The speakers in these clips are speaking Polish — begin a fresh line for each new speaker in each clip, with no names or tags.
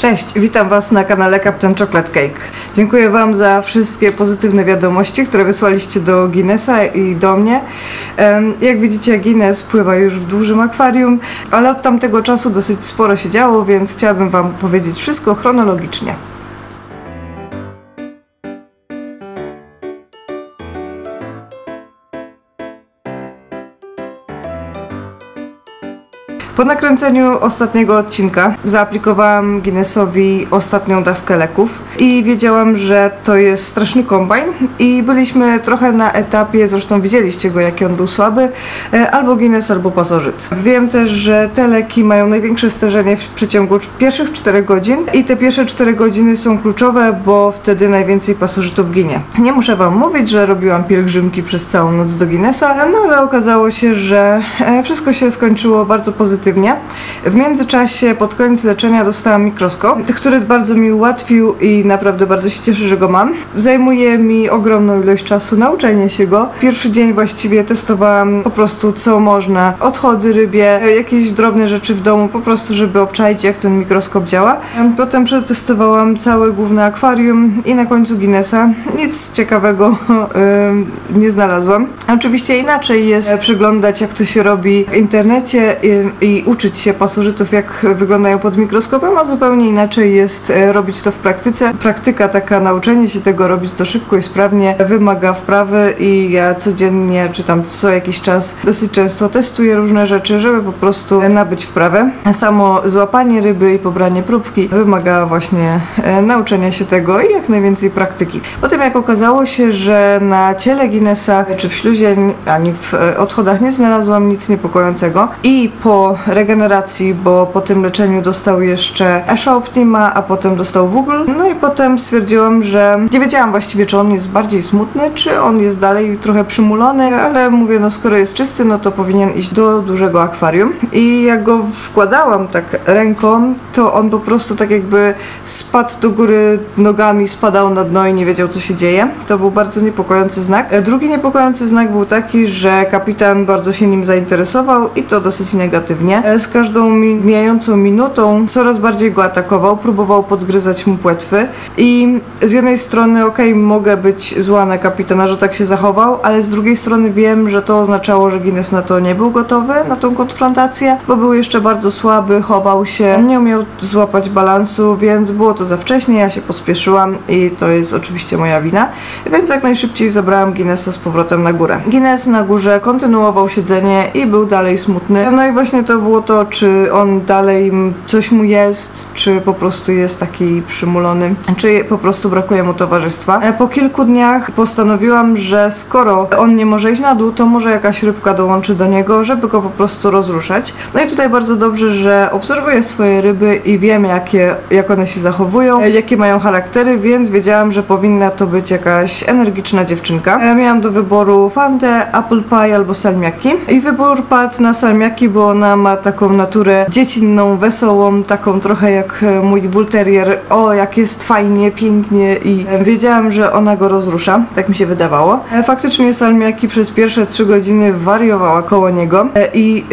Cześć, witam Was na kanale Captain Chocolate Cake. Dziękuję Wam za wszystkie pozytywne wiadomości, które wysłaliście do Guinnessa i do mnie. Jak widzicie, Guinness pływa już w dużym akwarium, ale od tamtego czasu dosyć sporo się działo, więc chciałabym Wam powiedzieć wszystko chronologicznie. Po nakręceniu ostatniego odcinka zaaplikowałam Guinnessowi ostatnią dawkę leków i wiedziałam, że to jest straszny kombajn i byliśmy trochę na etapie, zresztą widzieliście go, jaki on był słaby, albo Guinness, albo pasożyt. Wiem też, że te leki mają największe stężenie w przeciągu pierwszych 4 godzin i te pierwsze 4 godziny są kluczowe, bo wtedy najwięcej pasożytów ginie. Nie muszę Wam mówić, że robiłam pielgrzymki przez całą noc do Guinnessa, no ale okazało się, że wszystko się skończyło bardzo pozytywnie. W międzyczasie, pod koniec leczenia, dostałam mikroskop, który bardzo mi ułatwił i naprawdę bardzo się cieszę, że go mam. Zajmuje mi ogromną ilość czasu nauczenie się go. Pierwszy dzień właściwie testowałam po prostu co można. Odchody rybie, jakieś drobne rzeczy w domu, po prostu żeby obczaić, jak ten mikroskop działa. Potem przetestowałam całe główne akwarium i na końcu Guinnessa. Nic ciekawego nie znalazłam. Oczywiście inaczej jest przeglądać, jak to się robi w internecie i uczyć się pasożytów, jak wyglądają pod mikroskopem, a zupełnie inaczej jest robić to w praktyce. Praktyka taka, nauczenie się tego robić to szybko i sprawnie wymaga wprawy i ja codziennie, czy tam co jakiś czas dosyć często testuję różne rzeczy, żeby po prostu nabyć wprawę. Samo złapanie ryby i pobranie próbki wymaga właśnie nauczenia się tego i jak najwięcej praktyki. Potem jak okazało się, że na ciele Guinnessa, czy w śluzie, ani w odchodach nie znalazłam nic niepokojącego i po regeneracji, bo po tym leczeniu dostał jeszcze Esha Optima, a potem dostał Wugl. No i potem stwierdziłam, że nie wiedziałam właściwie, czy on jest bardziej smutny, czy on jest dalej trochę przymulony, ale mówię, no skoro jest czysty, no to powinien iść do dużego akwarium. I jak go wkładałam tak ręką, to on po prostu tak jakby spadł do góry nogami, spadał na dno i nie wiedział, co się dzieje. To był bardzo niepokojący znak. Drugi niepokojący znak był taki, że kapitan bardzo się nim zainteresował i to dosyć negatywnie. Z każdą mijającą minutą coraz bardziej go atakował, próbował podgryzać mu płetwy i z jednej strony mogę być zła na kapitana, że tak się zachował, ale z drugiej strony wiem, że to oznaczało, że Guinness na to nie był gotowy, na tą konfrontację, bo był jeszcze bardzo słaby, chował się, nie umiał złapać balansu, więc było to za wcześnie, ja się pospieszyłam i to jest oczywiście moja wina, więc jak najszybciej zabrałam Guinnessa z powrotem na górę. Guinness na górze kontynuował siedzenie i był dalej smutny. No i właśnie to było to, czy on dalej coś mu jest, czy po prostu jest taki przymulony, czy po prostu brakuje mu towarzystwa. Po kilku dniach postanowiłam, że skoro on nie może iść na dół, to może jakaś rybka dołączy do niego, żeby go po prostu rozruszać. No i tutaj bardzo dobrze, że obserwuję swoje ryby i wiem, jak one się zachowują, jakie mają charaktery, więc wiedziałam, że powinna to być jakaś energiczna dziewczynka. Miałam do wyboru Fantę, Apple Pie albo salmiaki i wybór padł na salmiaki, bo ona ma taką naturę dziecinną, wesołą, taką trochę jak mój bull terrier. O, jak jest fajnie, pięknie i wiedziałam, że ona go rozrusza, tak mi się wydawało. Faktycznie salmiaki przez pierwsze 3 godziny wariowała koło niego i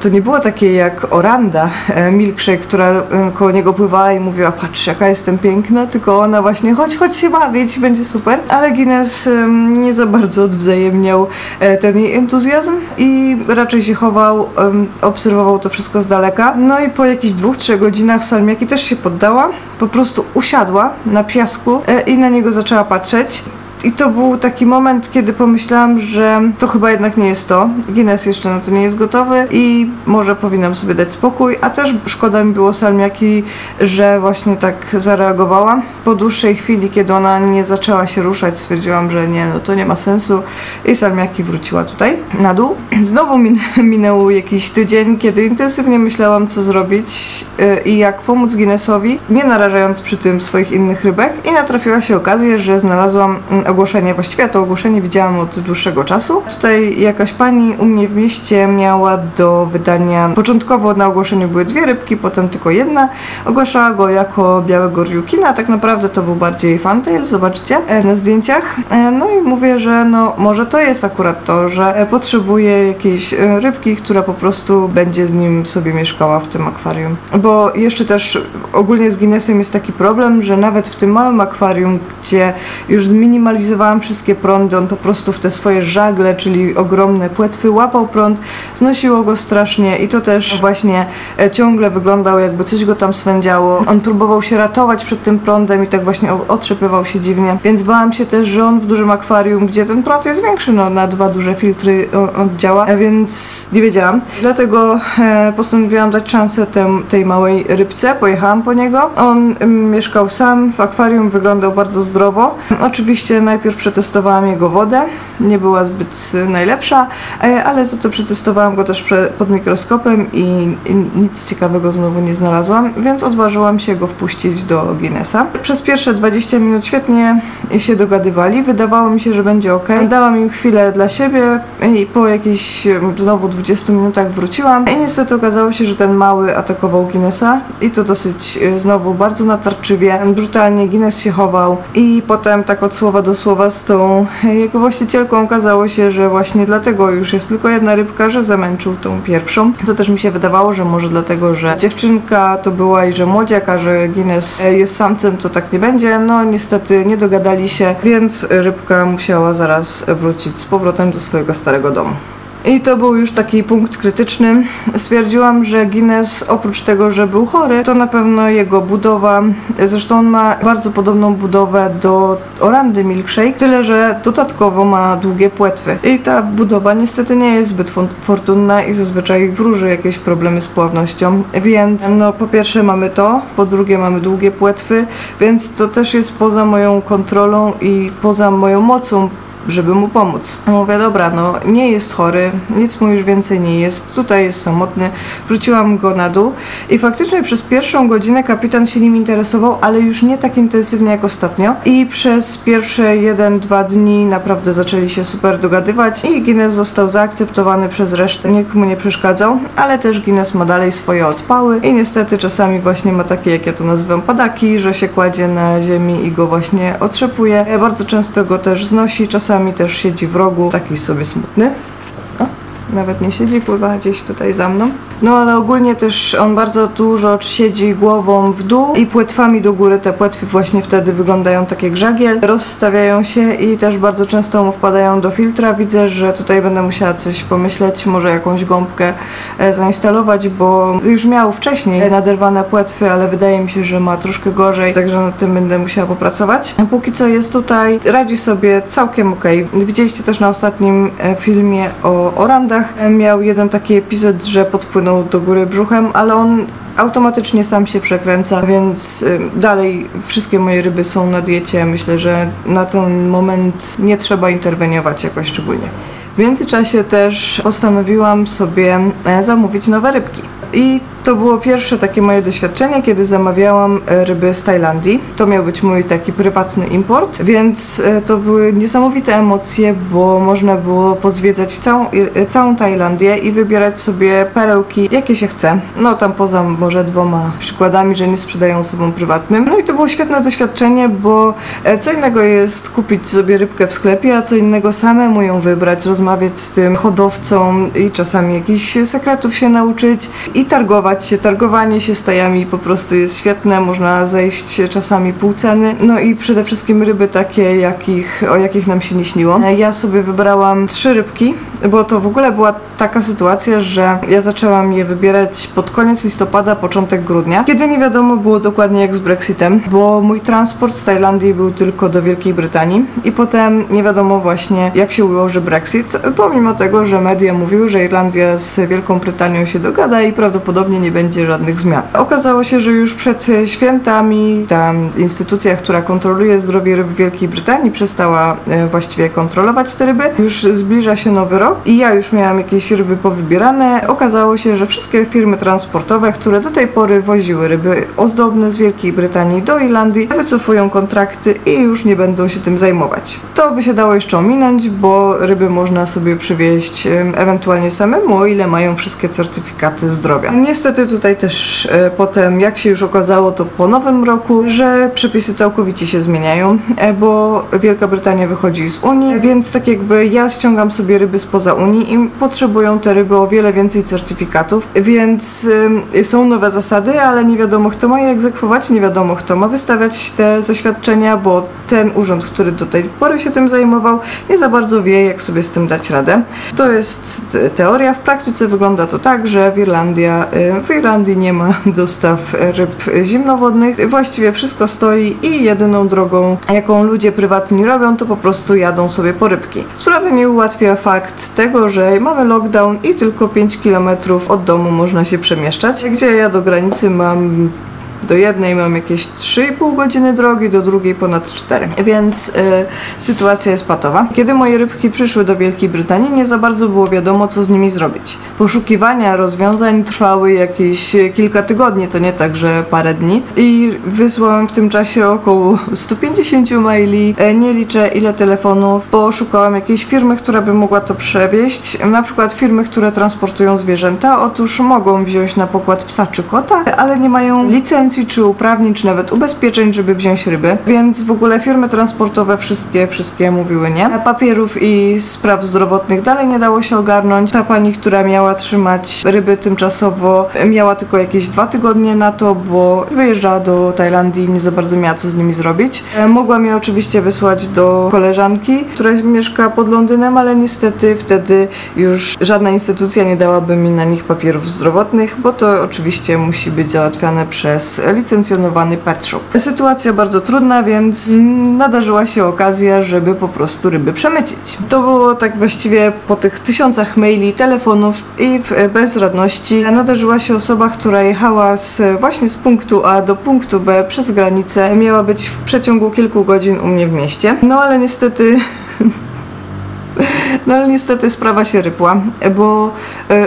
to nie było takie jak Oranda, Milkshake, która koło niego pływała i mówiła, patrz jaka jestem piękna, tylko ona właśnie chodź się bawić, będzie super. Ale Guinness nie za bardzo odwzajemniał ten jej entuzjazm i raczej się chował, obserwował to wszystko z daleka. No i po jakichś 2-3 godzinach salmiaki też się poddała, po prostu usiadła na piasku i na niego zaczęła patrzeć. I to był taki moment, kiedy pomyślałam, że to chyba jednak nie jest to. Guinness jeszcze na to nie jest gotowy i może powinnam sobie dać spokój, a też szkoda mi było salmiaki, że właśnie tak zareagowała. Po dłuższej chwili, kiedy ona nie zaczęła się ruszać, stwierdziłam, że nie, no to nie ma sensu i salmiaki wróciła tutaj na dół. Znowu minął jakiś tydzień, kiedy intensywnie myślałam, co zrobić i jak pomóc Guinnessowi, nie narażając przy tym swoich innych rybek, i natrafiła się okazja, że znalazłam ogłoszenie, właściwie to ogłoszenie widziałam od dłuższego czasu. Tutaj jakaś pani u mnie w mieście miała do wydania, początkowo na ogłoszeniu były 2 rybki, potem tylko 1. Ogłaszała go jako białego riukina, tak naprawdę to był bardziej fantail, zobaczcie na zdjęciach. No i mówię, że no może to jest akurat to, że potrzebuję jakiejś rybki, która po prostu będzie z nim sobie mieszkała w tym akwarium. Bo jeszcze też ogólnie z Guinnessem jest taki problem, że nawet w tym małym akwarium, gdzie już zminimalizowałam wszystkie prądy, on po prostu w te swoje żagle, czyli ogromne płetwy, łapał prąd, znosiło go strasznie i to też właśnie ciągle wyglądał, jakby coś go tam swędziało. On próbował się ratować przed tym prądem i tak właśnie otrzepywał się dziwnie, więc bałam się też, że on w dużym akwarium, gdzie ten prąd jest większy, no na 2 duże filtry on działa, więc nie wiedziałam. Dlatego postanowiłam dać szansę tej małej rybce, pojechałam po niego. On mieszkał sam w akwarium, wyglądał bardzo zdrowo. Oczywiście najpierw przetestowałam jego wodę, nie była zbyt najlepsza, ale za to przetestowałam go też pod mikroskopem i nic ciekawego znowu nie znalazłam, więc odważyłam się go wpuścić do Guinnessa. Przez pierwsze 20 minut świetnie się dogadywali, wydawało mi się, że będzie ok. Dałam im chwilę dla siebie i po jakichś znowu 20 minutach wróciłam i niestety okazało się, że ten mały atakował Guinnessa i to dosyć znowu bardzo natarczywie, brutalnie. Guinness się chował i potem tak od słowa do słowa z tą jego właścicielką okazało się, że właśnie dlatego już jest tylko 1 rybka, że zamęczył tą pierwszą. To też mi się wydawało, że może dlatego, że dziewczynka to była i że młodziak, a że Guinness jest samcem, to tak nie będzie. No niestety nie dogadali się, więc rybka musiała zaraz wrócić z powrotem do swojego starego domu. I to był już taki punkt krytyczny. Stwierdziłam, że Guinness oprócz tego, że był chory, to na pewno jego budowa, zresztą on ma bardzo podobną budowę do Orandy Milkshake, tyle że dodatkowo ma długie płetwy. I ta budowa niestety nie jest zbyt fortunna i zazwyczaj wróży jakieś problemy z pławnością. Więc no po pierwsze mamy to, po drugie mamy długie płetwy, więc to też jest poza moją kontrolą i poza moją mocą, żeby mu pomóc. Mówię, dobra, no nie jest chory, nic mu już więcej nie jest, tutaj jest samotny, wrzuciłam go na dół i faktycznie przez pierwszą godzinę kapitan się nim interesował, ale już nie tak intensywnie jak ostatnio i przez pierwsze 1-2 dni naprawdę zaczęli się super dogadywać i Guinness został zaakceptowany przez resztę, nikt mu nie przeszkadzał, ale też Guinness ma dalej swoje odpały i niestety czasami właśnie ma takie, jak ja to nazywam, padaki, że się kładzie na ziemi i go właśnie otrzepuje. Bardzo często go też znosi, czasami też siedzi w rogu, taki sobie smutny. O, nawet nie siedzi, pływa gdzieś tutaj za mną. No ale ogólnie też on bardzo dużo siedzi głową w dół i płetwami do góry. Te płetwy właśnie wtedy wyglądają tak jak żagiel, rozstawiają się i też bardzo często mu wpadają do filtra. Widzę, że tutaj będę musiała coś pomyśleć, może jakąś gąbkę zainstalować, bo już miał wcześniej naderwane płetwy, ale wydaje mi się, że ma troszkę gorzej, także nad tym będę musiała popracować. A póki co jest tutaj, radzi sobie całkiem ok. Widzieliście też na ostatnim filmie o orandach, miał jeden taki epizod, że podpłynął do góry brzuchem, ale on automatycznie sam się przekręca, więc dalej wszystkie moje ryby są na diecie. Myślę, że na ten moment nie trzeba interweniować jakoś szczególnie. W międzyczasie też postanowiłam sobie zamówić nowe rybki. I to było pierwsze takie moje doświadczenie, kiedy zamawiałam ryby z Tajlandii. To miał być mój taki prywatny import, więc to były niesamowite emocje, bo można było pozwiedzać całą Tajlandię i wybierać sobie perełki, jakie się chce. No tam poza może 2 przykładami, że nie sprzedają osobom prywatnym. No i to było świetne doświadczenie, bo co innego jest kupić sobie rybkę w sklepie, a co innego samemu ją wybrać, rozmawiać z tym hodowcą i czasami jakichś sekretów się nauczyć i targować się. Targowanie się stajami po prostu jest świetne, można zejść czasami pół ceny. No i przede wszystkim ryby takie, o jakich nam się nie śniło. Ja sobie wybrałam 3 rybki, bo to w ogóle była taka sytuacja, że ja zaczęłam je wybierać pod koniec listopada, początek grudnia, kiedy nie wiadomo było dokładnie jak z Brexitem, bo mój transport z Tajlandii był tylko do Wielkiej Brytanii i potem nie wiadomo właśnie jak się ułoży Brexit, pomimo tego, że media mówiły, że Irlandia z Wielką Brytanią się dogada i prawdopodobnie nie będzie żadnych zmian. Okazało się, że już przed świętami ta instytucja, która kontroluje zdrowie ryb w Wielkiej Brytanii, przestała właściwie kontrolować te ryby. Już zbliża się nowy rok i ja już miałam jakieś ryby powybierane. Okazało się, że wszystkie firmy transportowe, które do tej pory woziły ryby ozdobne z Wielkiej Brytanii do Irlandii, wycofują kontrakty i już nie będą się tym zajmować. To by się dało jeszcze ominąć, bo ryby można sobie przywieźć ewentualnie samemu, o ile mają wszystkie certyfikaty zdrowia. Niestety tutaj też potem, jak się już okazało, to po nowym roku, że przepisy całkowicie się zmieniają, bo Wielka Brytania wychodzi z Unii, więc tak jakby ja ściągam sobie ryby spoza Unii i potrzebują te ryby o wiele więcej certyfikatów, więc są nowe zasady, ale nie wiadomo, kto ma je egzekwować, nie wiadomo, kto ma wystawiać te zaświadczenia, bo ten urząd, który do tej pory się tym zajmował, nie za bardzo wie, jak sobie z tym dać radę. To jest teoria. W praktyce wygląda to tak, że w Irlandii nie ma dostaw ryb zimnowodnych. Właściwie wszystko stoi i jedyną drogą, jaką ludzie prywatni robią, to po prostu jadą sobie po rybki. Sprawy nie ułatwia fakt tego, że mamy lockdown i tylko 5 km od domu można się przemieszczać, gdzie ja do granicy mam do jednej mam jakieś 3,5 godziny drogi, do drugiej ponad 4, więc sytuacja jest patowa. Kiedy moje rybki przyszły do Wielkiej Brytanii, nie za bardzo było wiadomo, co z nimi zrobić. Poszukiwania rozwiązań trwały jakieś kilka tygodni, to nie tak, że parę dni, i wysłałam w tym czasie około 150 maili, nie liczę ile telefonów, bo szukałam jakiejś firmy, która by mogła to przewieźć, na przykład firmy, które transportują zwierzęta. Otóż mogą wziąć na pokład psa czy kota, ale nie mają licencji, czy uprawnień, czy nawet ubezpieczeń, żeby wziąć ryby, więc w ogóle firmy transportowe wszystkie mówiły nie. Papierów i spraw zdrowotnych dalej nie dało się ogarnąć. Ta pani, która miała trzymać ryby tymczasowo, miała tylko jakieś 2 tygodnie na to, bo wyjeżdżała do Tajlandii i nie za bardzo miała co z nimi zrobić. Mogła mnie oczywiście wysłać do koleżanki, która mieszka pod Londynem, ale niestety wtedy już żadna instytucja nie dałaby mi na nich papierów zdrowotnych, bo to oczywiście musi być załatwiane przez licencjonowany pet shop. Sytuacja bardzo trudna, więc nadarzyła się okazja, żeby po prostu ryby przemycić. To było tak właściwie po tych tysiącach maili, telefonów i w bezradności nadarzyła się osoba, która jechała właśnie z punktu A do punktu B przez granicę. Miała być w przeciągu kilku godzin u mnie w mieście. No ale niestety sprawa się rypła, bo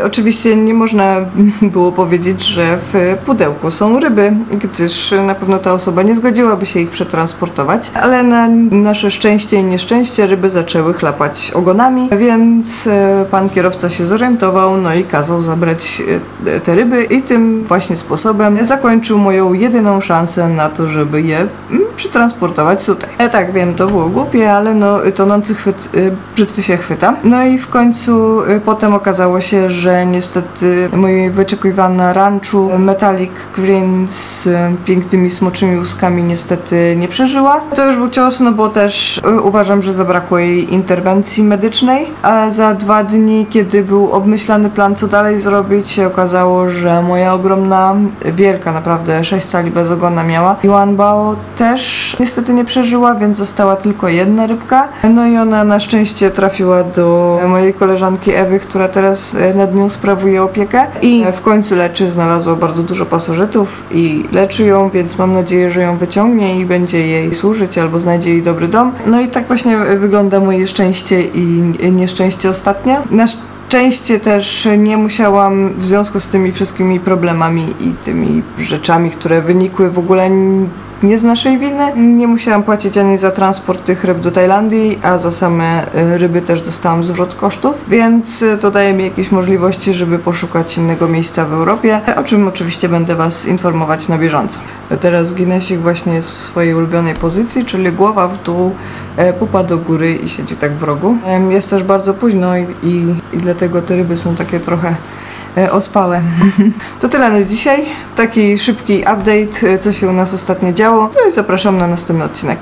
oczywiście nie można było powiedzieć, że w pudełku są ryby, gdyż na pewno ta osoba nie zgodziłaby się ich przetransportować, ale na nasze szczęście i nieszczęście ryby zaczęły chlapać ogonami, więc pan kierowca się zorientował, no i kazał zabrać te ryby i tym właśnie sposobem zakończył moją jedyną szansę na to, żeby je przetransportować tutaj. Tak, wiem, to było głupie, ale no tonący brzytwy się chwyta. No i w końcu potem okazało się, że niestety moja wyczekiwana ranchu Metallic Green z pięknymi smoczymi łuskami niestety nie przeżyła. To już był cios, no bo też uważam, że zabrakło jej interwencji medycznej, a za 2 dni, kiedy był obmyślany plan, co dalej zrobić, się okazało, że moja ogromna, wielka naprawdę 6 cali bez ogona miała. Yuan Bao też niestety nie przeżyła, więc została tylko jedna rybka. No i ona na szczęście trafiła do mojej koleżanki Ewy, która teraz nad nią sprawuje opiekę i w końcu leczy, znalazła bardzo dużo pasożytów i leczy ją, więc mam nadzieję, że ją wyciągnie i będzie jej służyć albo znajdzie jej dobry dom. No i tak właśnie wygląda moje szczęście i nieszczęście ostatnio. Na szczęście też nie musiałam w związku z tymi wszystkimi problemami i tymi rzeczami, które wynikły w ogóle nie z naszej winy, nie musiałam płacić ani za transport tych ryb do Tajlandii, a za same ryby też dostałam zwrot kosztów, więc to daje mi jakieś możliwości, żeby poszukać innego miejsca w Europie, o czym oczywiście będę Was informować na bieżąco. Teraz Guinnessik właśnie jest w swojej ulubionej pozycji, czyli głowa w dół, pupa do góry i siedzi tak w rogu. Jest też bardzo późno i dlatego te ryby są takie trochę ospałe. To tyle na dzisiaj. Taki szybki update, co się u nas ostatnio działo. No i zapraszam na następny odcinek.